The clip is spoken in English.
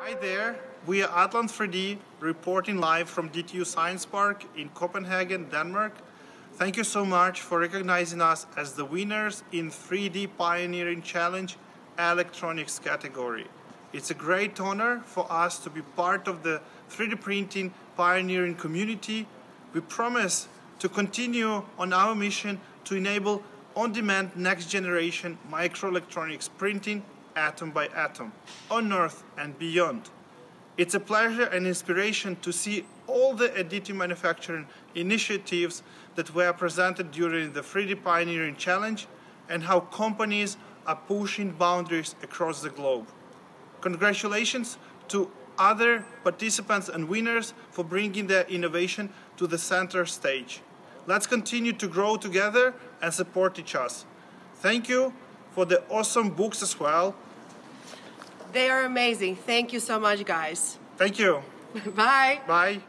Hi there, we are Atlant 3D reporting live from DTU Science Park in Copenhagen, Denmark. Thank you so much for recognizing us as the winners in 3D Pioneering Challenge Electronics category. It's a great honor for us to be part of the 3D printing pioneering community. We promise to continue on our mission to enable on-demand next-generation microelectronics printing atom by atom, on Earth and beyond. It's a pleasure and inspiration to see all the additive manufacturing initiatives that were presented during the 3D Pioneering Challenge and how companies are pushing boundaries across the globe. Congratulations to other participants and winners for bringing their innovation to the center stage. Let's continue to grow together and support each other. Thank you for the awesome books as well. They are amazing. Thank you so much, guys. Thank you. Bye. Bye.